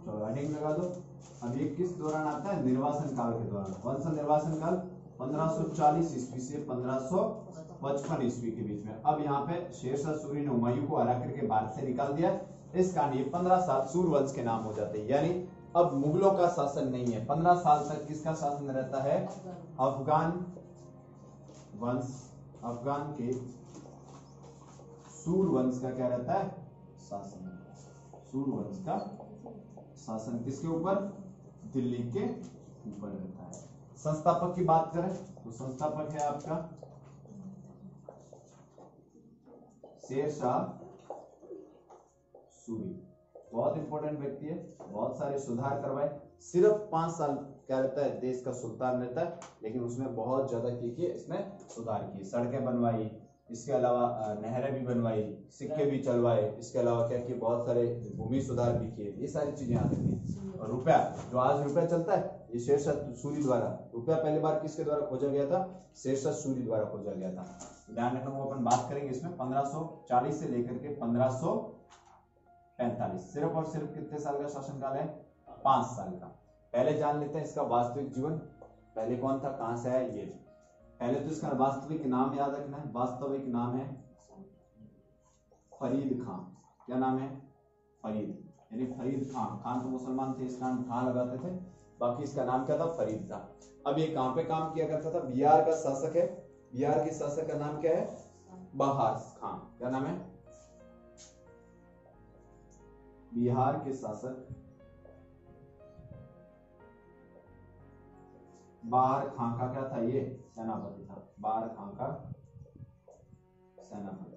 चलो हेडिंग लगा दो। अब ये किस दौरान आता है? निर्वासन काल के दौरान। कौन सा निर्वासन काल? 1540 ईस्वी से 1555 ईस्वी के बीच में। अब यहाँ पे शेरशाह सूरी ने हुमायूं को हरा करके भारत से निकाल दिया। इस कारण ये 15 साल सूर्यवंश के नाम हो जाते हैं। यानी अब मुगलों का शासन नहीं है, 15 साल तक किसका शासन रहता है? अफगान वंश, अफगान के सूर्यवंश का क्या रहता है? शासन। सूर्यवंश का शासन किसके ऊपर? दिल्ली के ऊपर रहता है। संस्थापक की बात करें तो संस्थापक है आपका शेरशाह सूरी। बहुत इंपॉर्टेंट व्यक्ति है, बहुत सारे सुधार करवाए। सिर्फ 5 साल क्या रहता है? देश का सुल्तान रहता है, लेकिन उसमें बहुत ज्यादा किए, इसमें सुधार किए। सड़कें बनवाई, इसके अलावा नहरें भी बनवाई, सिक्के भी चलवाए, इसके अलावा क्या किए? बहुत सारे भूमि सुधार भी किए। ये सारी चीजें याद रखनी। और रुपया, जो आज रुपया चलता है, ये शेरशाह सूरी द्वारा। रुपया पहली बार किसके द्वारा खोजा गया था? शेरशाह सूरी द्वारा खोजा गया था। ध्यान रखना, वो अपन बात करेंगे इसमें। 1540 से लेकर के 1545, सिर्फ और सिर्फ कितने साल का शासनकाल है? 5 साल का। पहले जान लेते हैं इसका वास्तविक जीवन। पहले कौन था, कहां से है? ये पहले तो इसका वास्तविक नाम याद रखना है। वास्तविक नाम है फरीद खां। क्या नाम है? फरीद, यानी फरीद खान। खान तो मुसलमान थे, इस कारण खां लगाते थे, बाकी इसका नाम क्या था? फरीद था। अब ये कहां पे काम किया करता था? बिहार का शासक है। बिहार के शासक का नाम क्या है? बहार खां। क्या नाम है? बिहार के शासक बहार खां का क्या था? ये सेनापति था। बहार खां का सेनापति।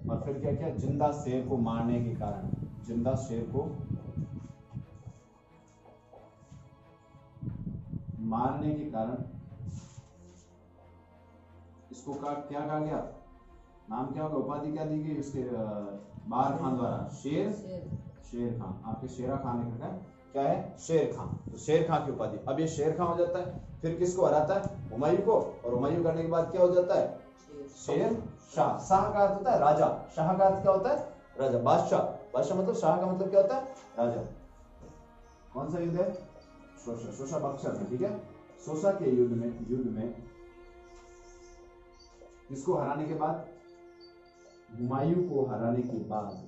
और फिर क्या किया? जिंदा शेर को मारने के कारण, जिंदा शेर को मारने के कारण इसको क्या कहा गया? नाम क्या होगा? उपाधि क्या दी गई उसके? बहार खां द्वारा शेर खां। आपके शेरा खान लिखा है, क्या है? शेर खां। तो शेर खां की उपाधि। अब ये शेर खां हो जाता है, फिर किसको हराता है? हुमायूं को। और हुमायूं करने के बाद क्या हो जाता है? शेर शाह। शाह का अर्थ होता है राजा, शाह का अर्थ क्या होता है? राजा। बादशाह, बादशाह मतलब शाह का मतलब क्या होता है? राजा। कौन सा युद्ध है? शोषा, शोषा बक्सर में, ठीक है। शोषा के युद्ध में किसको हराने के बाद? हुमायूं को हराने के बाद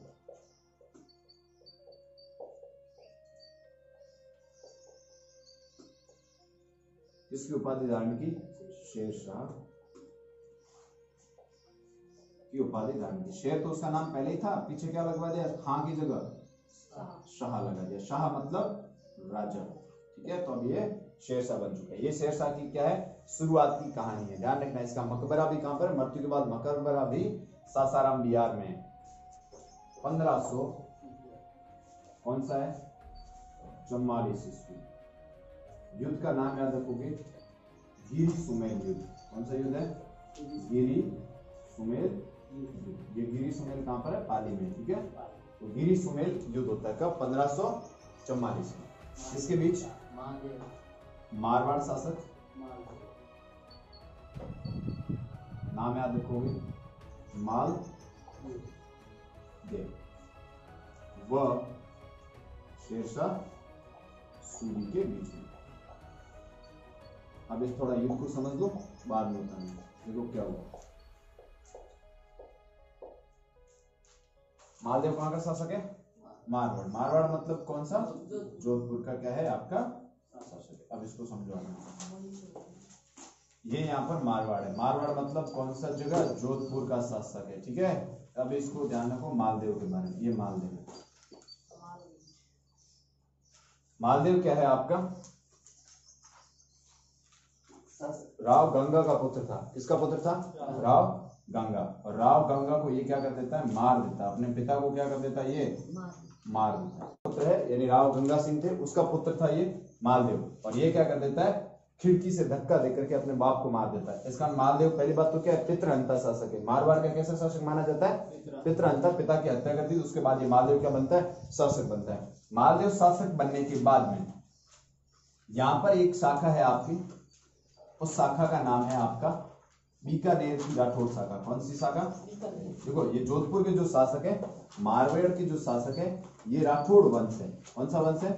किसकी उपाधि धारण की? शेरशाह की उपाधि धारण की। शेर तो उसका नाम पहले ही था, पीछे क्या लगवा दिया? खां की जगह शाह लगा दिया। शाह मतलब राजा, ठीक है। तो अब ये शेरशाह बन चुका है। ये शेरशाह की क्या है? शुरुआत की कहानी है। ध्यान रखना, इसका मकबरा भी कहां पर? मृत्यु के बाद मकबरा भी सासाराम बिहार में। 1500 कौन सा है? 44 ईस्वी। युद्ध का नाम याद रखोगे, गिरी सुमेल युद्ध। कौन सा युद्ध है? गिरी सुमेल युद्ध। ये गिरी सुमेल कहां पर है? पाली में, ठीक है। तो गिरी सुमेल युद्ध होता है कब? 1544 में। इसके बीच मारवाड़ शासक, नाम याद रखोगे, माल देव व शेरशाह सूरी के बीच में। अब इस थोड़ा युद्ध को समझ लो, बाद में बताएंगे। देखो क्या हुआ। मालदेव कहां का शासक है? मारवाड़। मारवाड़ मतलब कौन सा? जोधपुर का क्या है आपका शासक है। अब इसको समझो। ये यहाँ पर मारवाड़ है। मारवाड़ मतलब कौन सा जगह? जोधपुर का शासक है, ठीक है। अब इसको ध्यान रखो मालदेव के बारे में। ये मालदेव है। मालदेव क्या है आपका? राव गंगा का पुत्र था। किसका पुत्र था? राव गंगा। और राव गंगा को ये क्या कर देता है? मार देता है। अपने पिता को क्या कर देता है? ये मार देता है। पुत्र है, यानी राव गंगा सिंह थे, उसका पुत्र था ये मालदेव। और ये क्या कर देता है? खिड़की से धक्का देकर के अपने बाप को मार देता है। इसका मालदेव पहली बात तो क्या है? पितृहंता शासक है। मारवाड़ का कैसा शासक माना जाता है? पितृहंता। पिता की हत्या कर दी, उसके बाद ये मालदेव क्या बनता है? शासक बनता है। मालदेव शासक बनने के बाद में यहां पर एक शाखा है आपकी, उस शाखा का नाम है आपका बीकानेर की राठौड़ शाखा। कौन सी शाखा? देखो ये जोधपुर के जो शासक है, मारवाड़ के जो शासक है, ये राठौड़ वंश है। कौन सा वंश है?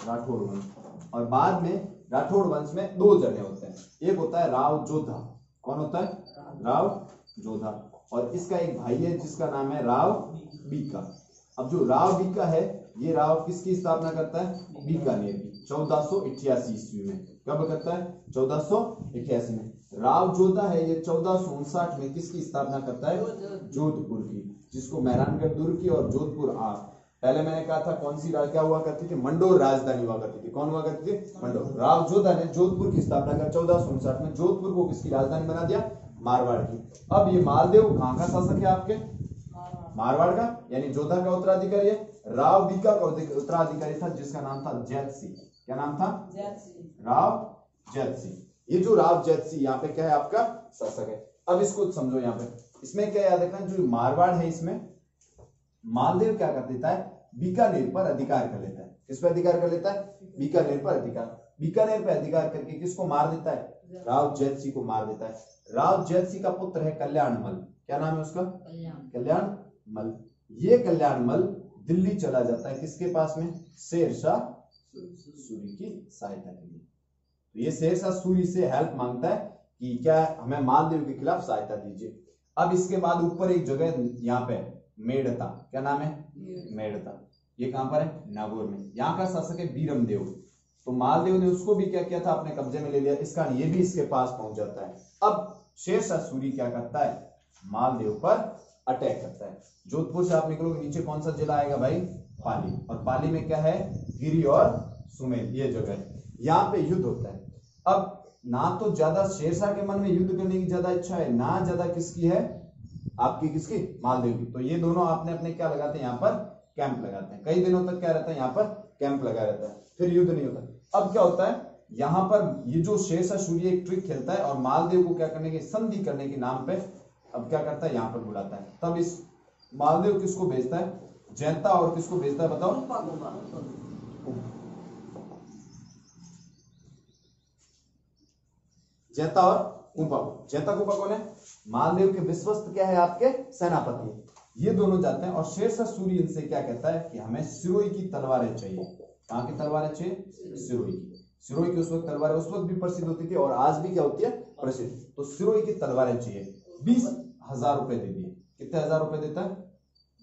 राठौड़ वंश। और बाद में राठौड़ वंश में दो जने होते हैं, एक होता है राव जोधा। कौन होता है? राव जोधा। और इसका एक भाई है जिसका नाम है राव बीका। अब जो राव बीका है, ये राव किसकी स्थापना करता है? बीकानेर की 1488 ईस्वी में। कब करता है? 1488 में। राव जोधा है, ये 1459 में किसकी स्थापना करता है? जोधपुर की, जिसको मेहरानगढ़ दुर्ग की और जोधपुर पहले मैंने कहा था कौन सी क्या हुआ करती थी? मंडोर राजधानी हुआ करती थी। कौन हुआ करती थी? मंडोर। राव जोधा ने जोधपुर की स्थापना कर 1459 में जोधपुर को किसकी राजधानी बना दिया? मारवाड़ की। अब ये मालदेव कहाँ का शासक है? आपके मारवाड़ का, यानी जोधा का उत्तराधिकारी है। राव बीका का उत्तराधिकारी था जिसका नाम था जैत सिंह। क्या नाम था? राव जैत सिंह। ये जो राव जैत सिंह यहाँ पे क्या है? आपका शासक है। अब इसको समझो, यहाँ पे इसमें क्या याद रखना, जो मारवाड़ है इसमें मालदेव क्या कर देता है? बीकानेर पर अधिकार कर लेता है। किस पर अधिकार कर लेता है? बीकानेर पर अधिकार। बीकानेर पर अधिकार करके किसको मार देता है? राव जैत सिंह को मार देता है। राव जैत सिंह का पुत्र है कल्याणमल। क्या नाम है उसका? कल्याणमल। ये कल्याणमल दिल्ली चला जाता है किसके पास में? शेरशाह सूरी की सहायता के लिए। तो ये शेरशाह सूरी से हेल्प मांगता है कि क्या हमें मालदेव के खिलाफ सहायता दीजिए। अब इसके बाद ऊपर एक जगह यहाँ पे मेड़ता। क्या नाम है? मेड़ता। ये कहां पर है? नागौर में। यहाँ का शासक है बीरमदेव। तो मालदेव ने उसको भी क्या किया था? अपने कब्जे में ले लिया। इसका ये भी इसके पास पहुंच जाता है। अब शेरशाह सूरी क्या करता है? मालदेव पर अटैक करता है। जोधपुर से आप निकलोगे नीचे कौन सा जिला आएगा भाई? पाली। और पाली में क्या है? गिरी और सुमेल, ये जगह है। यहाँ पे युद्ध होता है। अब ना तो ज्यादा शेरशाह के मन में युद्ध करने की ज्यादा इच्छा है, ना ज्यादा किसकी है? आपकी किसकी? मालदेव की। तो ये दोनों आपने अपने क्या लगाते हैं? यहाँ पर कैंप लगाते हैं। कई दिनों तक क्या रहता है? यहाँ पर कैंप लगा रहता है, फिर युद्ध नहीं होता। अब क्या होता है? यहाँ पर ये जो शेरशाह सूरी एक ट्रिक खेलता है और मालदेव को क्या करने की, संधि करने के नाम पे अब क्या करता है? यहाँ पर बुलाता है। तब इस मालदेव किसको भेजता है? जैता। और किसको भेजता है बताओ? जैता और कुंपा। जैता कुंपा कौन है? मालदेव के विश्वस्त क्या है? आपके सेनापति। ये दोनों जाते हैं और शेरशाह सूरी इनसे क्या कहता है कि हमें सिरोही की तलवारें चाहिए। कहां की तलवारें चाहिए? सिरोही की। सिरोही की उस वक्त तलवारें उस वक्त भी प्रसिद्ध होती थी और आज भी क्या होती है? प्रसिद्ध। तो सिरोही की तलवारें चाहिए। 20,000 रुपए दे दिए। कितने हजार रुपए देता है?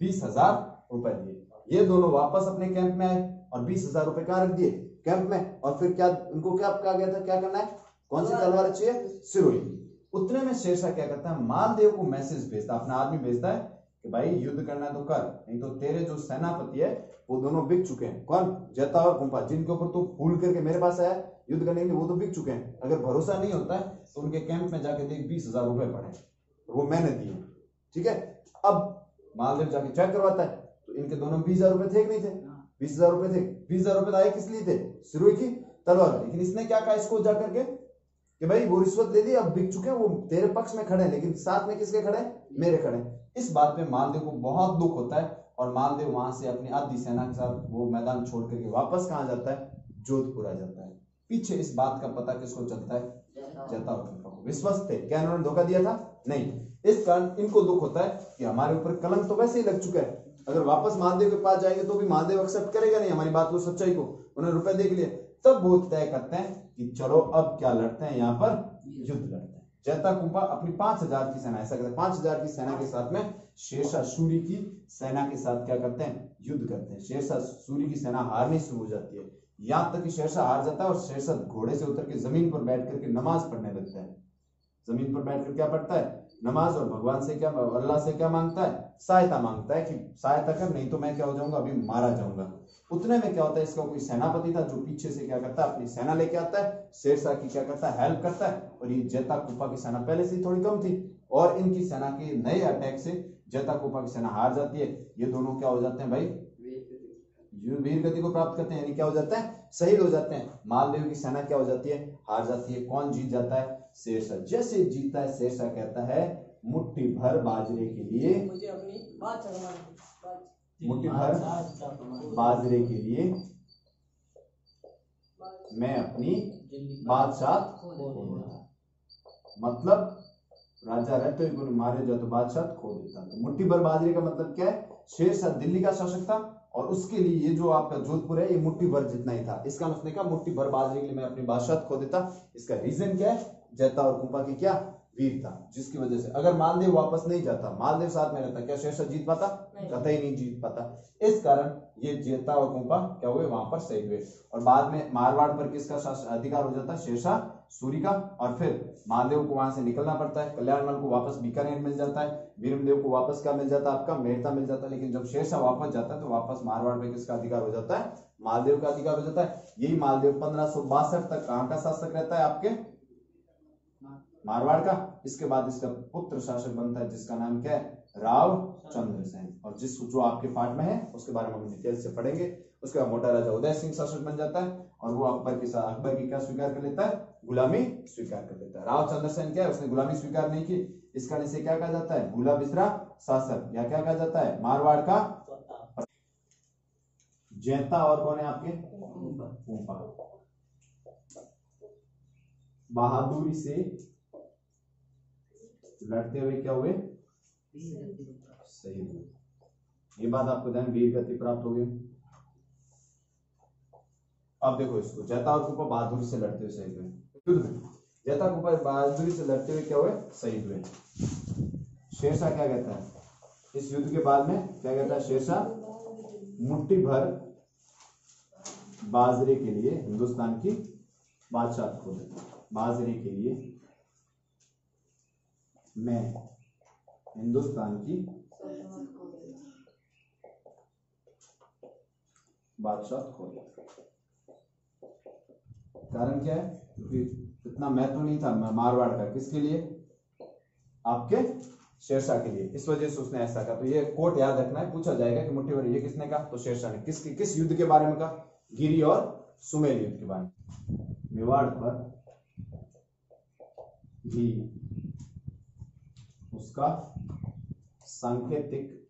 20,000 रुपए दिए। ये दोनों वापस अपने कैंप में आए और 20,000 रुपए कहां रख दिए? कैंप में। और फिर क्या उनको क्या कहा गया था? क्या करना है? कौन सी तलवार चाहिए? सिरोही की। उतने में शेरशाह क्या करता है? मालदेव को मैसेज भेजता है, अपना आदमी भेजता है कि भाई युद्ध करना है तो कर, नहीं तो तेरे जो सेनापति है वो दोनों बिक चुके हैं। कौन? जैता और कुंपा, जिनके ऊपर तू भूल करके मेरे पास आया युद्ध करने के लिए, वो तो बिक चुके हैं। अगर भरोसा नहीं होता है तो उनके कैंप में जाके देख, 20,000 रुपए पड़े, वो मैंने दिए। ठीक है। अब मालदेव जाके चेक करवाता है तो इनके दोनों 20,000 रुपए थे कि नहीं थे? 20,000 रुपए थे। 20,000 रुपए आए किस लिए थे? सिरोही की तलवार। लेकिन इसने क्या कहा इसको जाकर के कि भाई वो रिश्वत ले ली, अब बिक चुके हैं, वो तेरे पक्ष में खड़े हैं, लेकिन साथ में किसके खड़े? मेरे खड़े। इस बात पे मालदेव को बहुत दुख होता है और मालदेव वहां से अपनी आधी सेना के साथ वो मैदान छोड़ करके वापस कहां जाता है? जोधपुर आ जाता है। पीछे इस बात का पता किसको चलता है? जैता और कुंपा को। विश्वस्त थे क्या इन्होंने धोखा दिया था? नहीं। इस कारण इनको दुख होता है कि हमारे ऊपर कलंक तो वैसे ही लग चुका है, अगर वापस मालदेव के पास जाएंगे तो भी मालदेव एक्सेप्ट करेगा नहीं हमारी बात को, सच्चाई को। उन्हें रुपए देख लिए। तब वो तय करते हैं कि चलो अब क्या लड़ते हैं? यहाँ पर युद्ध लड़ते हैं। जैता कुंपा अपनी 5,000 की सेना, ऐसा कहते हैं 5,000 की सेना के साथ में शेरशाह सूरी की सेना के साथ क्या करते हैं? युद्ध करते हैं। शेरशाह सूरी की सेना हारनी शुरू हो जाती है, यहां तक कि शेरशाह हार जाता है और शेरशाह घोड़े से उतर के जमीन पर बैठ करके नमाज पढ़ने लगता है। जमीन पर बैठकर क्या पढ़ता है? नमाज। और भगवान से क्या, अल्लाह से क्या मांगता है? सहायता मांगता है कि सहायता कर, नहीं तो मैं क्या हो जाऊंगा? अभी मारा जाऊंगा। उतने में क्या होता है? इसका कोई सेनापति था जो पीछे से क्या करता है? अपनी सेना लेके आता है, शेरशाह की क्या करता है? हेल्प करता है। और ये जैता कुंपा की सेना पहले से थोड़ी कम थी और इनकी सेना के नए अटैक से जैता कुंपा की सेना हार जाती है। ये दोनों क्या हो जाते हैं भाई? वीर गति को प्राप्त करते हैं, यानी क्या हो जाता है? शहीद हो जाते हैं। मालदेव की सेना क्या हो जाती है? हार जाती है। कौन जीत जाता है? शेरशाह। जैसे जीतता है शेरशाह कहता है मुट्ठी भर बाजरे के लिए, मुट्ठी भर बाजरे के लिए मैं अपनी बादशाह, मतलब राजा रहते हुए कोई मारे जाए तो बादशाह खो देता। तो मुट्ठी भर बाजरे का मतलब क्या है, शेरशाह दिल्ली का शासक था और उसके लिए ये जो आपका जोधपुर है ये मुट्ठी भर जितना ही था। इसका उसने कहा मुट्ठी भर बाजरे के लिए मैं अपनी बादशाह खो देता। इसका रीजन क्या है, जैता और कुंपा की क्या वीर था, जिसकी वजह से अगर मालदेव वापस नहीं जाता, मालदेव साथ में रहता, क्या शेरशाह जीत पाता? कतई नहीं जीत पाता। इस कारण ये जैता और कुंपा क्या हुए, वहां पर शहीद हुए। और बाद में मारवाड़ पर किसका अधिकार हो जाता है, शेरशाह सूरी का। और फिर मालदेव को वहां से निकलना पड़ता है, कल्याणमल को वापस बीकानेर मिल जाता है, वीरमदेव को वापस क्या मिल जाता है, आपका मेड़ता मिल जाता है। लेकिन जब शेरशाह वापस जाता है तो वापस मारवाड़ पे किसका अधिकार हो जाता है, मालदेव का अधिकार हो जाता है। यही मालदेव 1562 तक कहां का शासक रहता है, आपके मारवाड़ का। इसके बाद इसका पुत्र शासक बनता है जिसका नाम क्या है, राव चंद्रसेन। और जिस जो आपके पाठ में है उसके बारे में हम डिटेल से पढ़ेंगे। उसके बाद मोटा राजा उदय सिंह शासक बन जाता है और वो अकबर की क्या स्वीकार कर लेता है, गुलामी स्वीकार कर लेता है। राव चंद्रसेन क्या है, उसने गुलामी स्वीकार नहीं की, इस कारण से क्या कहा जाता है, भूला बिसरा शासक, या क्या कहा जाता है, मारवाड़ का। जैता और कौन है आपके, कुंपा। बहादुरी से लड़ते हुए क्या हुए, शहीद हुए। ये बात आपको ध्यान, वीर गति प्राप्त हो गई। अब देखो इसको, जैता और कुंपा बहादुरी से लड़ते हुए शहीद हुए युद्ध में। जैता कुंपा बहादुरी से लड़ते हुए क्या हुए, शहीद हुए। शेरशाह क्या कहता है इस युद्ध के बाद में, क्या कहता है शेरशाह, मुट्ठी भर बाजरे के लिए हिंदुस्तान की बादशाह खो देता। बाजरे के लिए मैं हिंदुस्तान की बादशाह खो देता। कारण क्या है, क्योंकि इतना महत्व नहीं था मारवाड़ का, किसके लिए, आपके शेरशाह के लिए, इस वजह से उसने ऐसा कहा। तो ये कोट याद रखना है, पूछा जाएगा कि मुट्ठी भर ये किसने कहा, तो शेरशाह ने। किस युद्ध के बारे में कहा, गिरी और सुमेल युद्ध के बारे में। मेवाड़ पर भी उसका सांकेतिक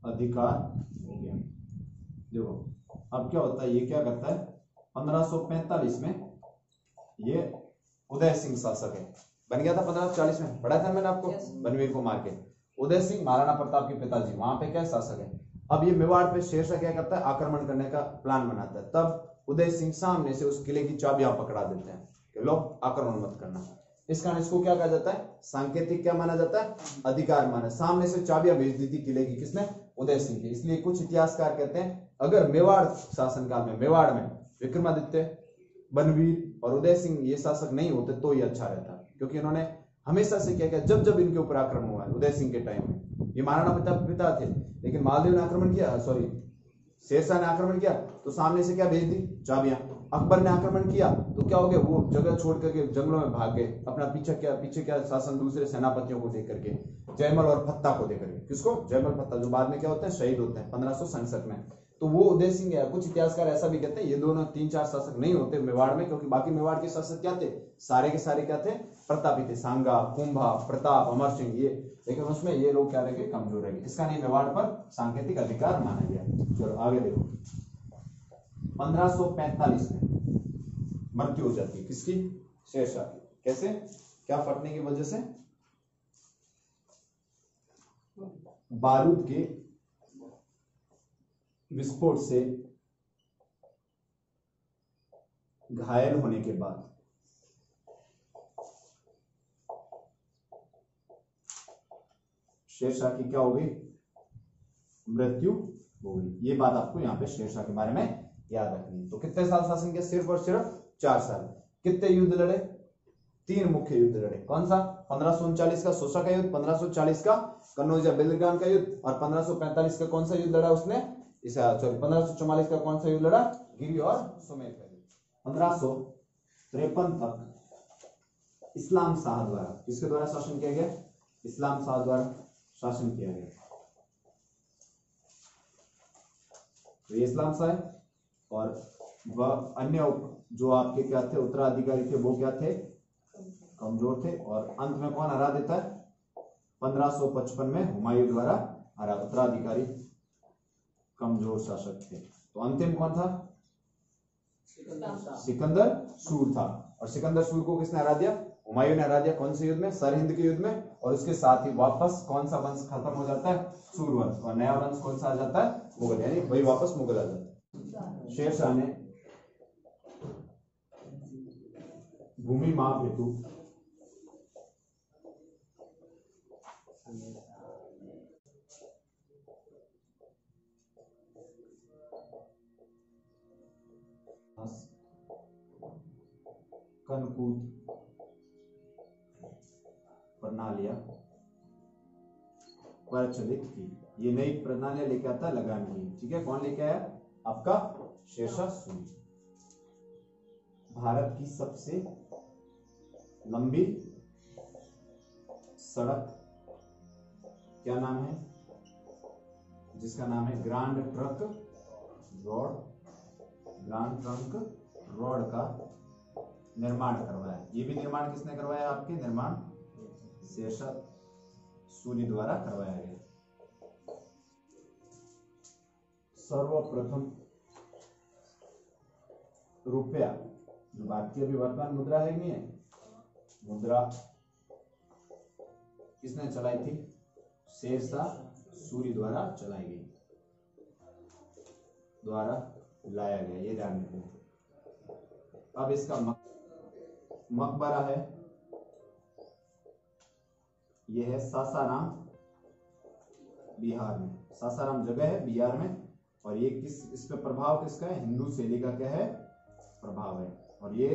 अधिकार हो गया। देखो अब क्या होता है, ये क्या करता है, 1545 में ये उदय सिंह शासक है, बन गया था 1540 में, पढ़ा था मैंने आपको, बनवीर को मार के। उदय सिंह महाराणा प्रताप के पिताजी वहां पे क्या शासक है। अब ये मेवाड़ पे शेरशाह क्या करता है, आक्रमण करने का प्लान बनाता है। तब उदय सिंह सामने से उस किले की चाबियां पकड़ा देते हैं कि लो आक्रमण मत करना। इस कारण इसको क्या कहा जाता है, सांकेतिक क्या माना जाता है, अधिकार माना। सामने से चाबियां भेज दी थी किले की, किसने, उदय सिंह की। इसलिए कुछ इतिहासकार कहते हैं अगर मेवाड़ शासनकाल में, मेवाड़ में विक्रमादित्य, बनवीर और उदय सिंह ये शासक नहीं होते तो ये अच्छा रहता, क्योंकि इन्होंने हमेशा से क्या किया, जब जब इनके ऊपर आक्रमण हुआ है उदय सिंह के टाइम में, ये महाराणा प्रताप पिता थे, लेकिन मालदेव ने आक्रमण किया, सॉरी शेरशाह ने आक्रमण किया तो सामने से क्या भेज दी, चाबियां। अकबर ने आक्रमण किया तो क्या हो गया, वो जगह छोड़ करके जंगलों में भाग गए, अपना पीछे क्या शासन दूसरे सेनापतियों को देकर के, जयमल और फत्ता को देकर के। किसको, जयमल फत्ता, जो बाद में क्या होते हैं, शहीद होते हैं 1567 में। तो वो उदय सिंह है। कुछ इतिहासकार ऐसा भी कहते हैं ये दोनों 3-4 शासक नहीं होते मेवाड़ में, क्योंकि बाकी मेवाड़ के शासक क्या थे, सारे के सारे क्या थे, प्रतापी थे, सांगा, कुंभा, प्रताप, अमर सिंह ये। लेकिन उसमें ये लोग क्या रहे, कमजोर रहे। इसका नहीं मेवाड़ पर सांकेतिक अधिकार माना गया। चलो आगे देखो, 1545 में मृत्यु हो जाती है किसकी, शेरशाह की। कैसे, क्या फटने की वजह से, बारूद के विस्फोट से घायल होने के बाद शेरशाह की क्या हो गई, मृत्यु हो गई। ये बात आपको यहाँ पे शेरशाह के बारे में याद रखनी है। तो कितने साल शासन किया, सिर्फ और सिर्फ 4 साल। कितने युद्ध लड़े, 3 मुख्य युद्ध लड़े। कौन सा, 1539 का सोसा का युद्ध, 1540 का कन्नौज या बेलगाम का युद्ध, और 1545 का कौन सा युद्ध लड़ा उसने, 1544 का कौन सा युद्ध लड़ा, गिरी और सुमेल का युद्ध। 1553 तक इस्लाम शाह द्वारा, किसके द्वारा शासन किया गया, इस्लाम शाह द्वारा शासन किया गया। तो ये इस्लाम शाह है, और वह अन्य जो आपके क्या थे, उत्तराधिकारी थे, वो क्या थे, कमजोर थे। और अंत में कौन हरा देता है, 1555 में हुमायूं द्वारा हरा। उत्तराधिकारी कमजोर शासक थे। तो अंतिम कौन था, सिकंदर सूर था। और सिकंदर सूर को किसने हरा दिया, हुमायूं ने हरा दिया कौन से युद्ध में, सरहिंद के युद्ध में, और उसके साथ ही वापस कौन सा वंश खत्म हो जाता है, सूर्यवंश, और नया वंश कौन सा आ जाता है, मुगल, यानी वही वापस मुगल आ जाता है। शेरशाह ने भूमि माप हेतु कनकूट प्रणालियां प्रचलित की। ये नई प्रणालियां लेके आता है लगान की, ठीक है। कौन लेके आया, आपका शेरशाह सूरी। भारत की सबसे लंबी सड़क क्या नाम है, जिसका नाम है grand trunk road, grand trunk road का निर्माण करवाया। ये भी निर्माण किसने करवाया, आपके निर्माण शेरशाह सूरी द्वारा करवाया गया। सर्वप्रथम रुपया, जो भारतीय अभी वर्तमान मुद्रा है नहीं है, मुद्रा किसने चलाई थी, शेरशाह सूरी द्वारा चलाई गई, द्वारा लाया गया, ये ध्यान रखना। अब इसका मकबरा है, यह है सासाराम, बिहार में। सासाराम जगह है बिहार में, और ये इस पे प्रभाव किसका है, हिंदू शैली का क्या है, प्रभाव है। और ये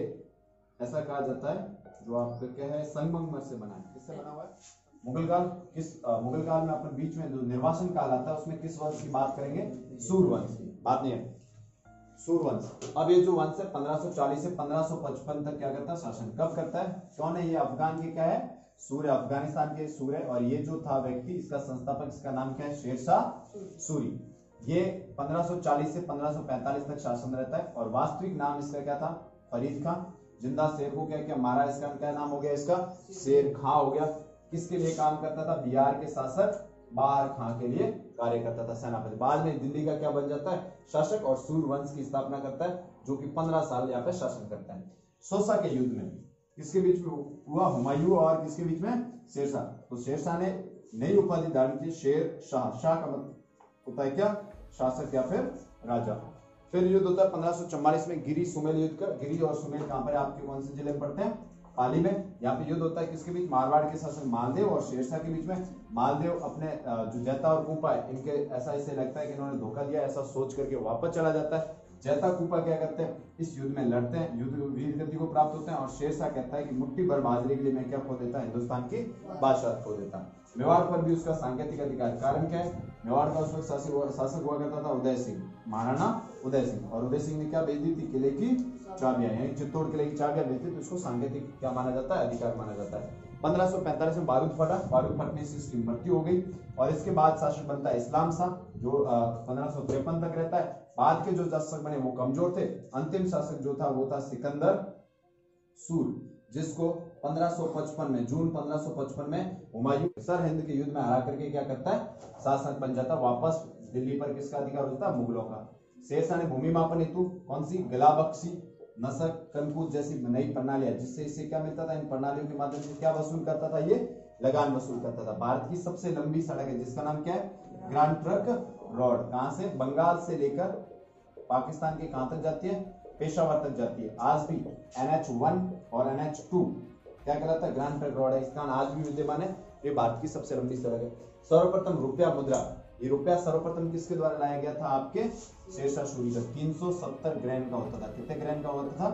ऐसा कहा जाता है जो आपका क्या है, संगमरमर से बना है। किससे बना हुआ है, मुगल काल। मुगल काल में अपन बीच में जो निर्वासन काल आता है उसमें किस वंश की बात करेंगे, सूर्यवंश की बात नहीं है, सूर्यवंश। अब ये जो वंश है 1540 से 1555 तक क्या करता है, शासन कब करता है, कौन है ये, अफगान के क्या है, सूर्य, अफगानिस्तान के सूर्य। और ये जो था व्यक्ति, इसका संस्थापक, इसका नाम क्या है, शेरशाह सूरी। ये 1540 से 1545 तक शासन रहता है। और वास्तविक नाम इसका क्या था, फरीद खां। जिंदा शेर को क्या क्या मारा, इसका क्या नाम हो गया, इसका शेर खां हो गया। किसके लिए काम करता था, बिहार के शासक बाहर खां के लिए कार्य करता था, सेनापति। बाद में दिल्ली का क्या बन जाता है, शासक, और सूर्यवंश की स्थापना करता है, जो कि 15 साल यहाँ पे शासन करता है। सोसा के युद्ध में किसके बीच में हुआ, हुमायूं और किसके बीच में, शेरशाह। तो शेरशाह ने नई उपाधि धारण की, शेर शाह। शाह का मतलब होता है क्या, शासक या फिर राजा। फिर युद्ध होता है 1544 में गिरी सुमेल युद्ध का। गिरी और सुमेल कहां पर, आपके कौन से जिले में पड़ते हैं, पाली में। यहाँ पे युद्ध होता है किसके बीच, मारवाड़ के शासक मालदेव और शेरशाह के बीच में। मालदेव अपने जो जैता और कूपा है, इनके ऐसा इसे लगता है कि इन्होंने धोखा दिया, ऐसा सोच करके वापस चला जाता है। जैता कूपा क्या करते हैं, इस युद्ध में लड़ते हैं, युद्ध वीर गति को प्राप्त होते हैं। और शेरशाह कहता है कि मुट्ठी भर बाजरे के लिए मैं क्या खो देता, हिंदुस्तान की बादशाह खो देता। मेवाड़ पर भी उसका सांकेतिक अधिकार। कारण क्या है, मेवाड़ का उस वक्त शासक हुआ करता था उदय सिंह, महाराणा उदय सिंह। और उदय सिंह ने क्या भेज दी थी, किले की चाबियां, यानी चित्तौड़ किले की चाबियां भेज दी, तो उसको सांकेतिक क्या माना जाता है, अधिकार माना जाता है। 1545 में बारूद फटा, बारूद फटने से इसकी मृत्यु हो गई। और इसके बाद शासक बनता है इस्लाम शाह, जो 1553 तक रहता है। बाद के जो शासक बने वो कमजोर थे। अंतिम शासक जो था वो था सिकंदर सूर, जिसको 1555 में, जून 1555 में हुमायूं सरहिंद के युद्ध में हरा करके क्या करता है, शासक बन जाता। वापस दिल्ली पर किसका अधिकार होता है, मुगलों का। शेरशाह ने भूमि मापन हेतु कौन सी, गलाबख्शी, नसक, कनकूट जैसी नई प्रणालियां, जिससे इससे क्या मिलता था, इन प्रणालियों के माध्यम से क्या वसूल करता था, ये लगान वसूल करता था। भारत की सबसे लंबी सड़क है जिसका नाम क्या है, ग्रांड ट्रंक रोड। कहां से, बंगाल से लेकर पाकिस्तान के कहां तक जाती है, पेशावर तक जाती है। आज भी NH1 और NH2 क्या कहलाता है, ग्रांड ट्रंक रोड है। इसका आज भी विद्यमान है। ये भारत की सबसे लंबी सड़क है। सर्वप्रथम रुपया मुद्रा, ये रुपया सर्वप्रथम किसके द्वारा लाया गया था, आपके शेरशाह सूरी का। 370 ग्रैन का होता था। कितने ग्रैन का होता था,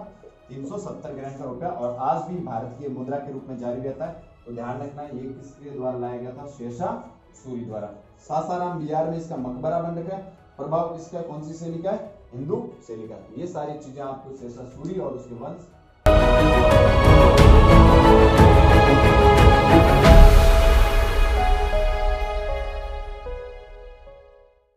370 ग्रैन का रुपया। और आज भी भारत की मुद्रा के रूप में जारी रहता है। तो ध्यान रखना, ये किसके द्वारा लाया गया था, शेरशाह सूरी द्वारा। सासाराम बिहार में इसका मकबरा बन रखा है। प्रभाव किसका, कौन सी शैली का है, हिंदू शैली का। ये सारी चीजें आपको शेरशाह सूरी और उसके वंश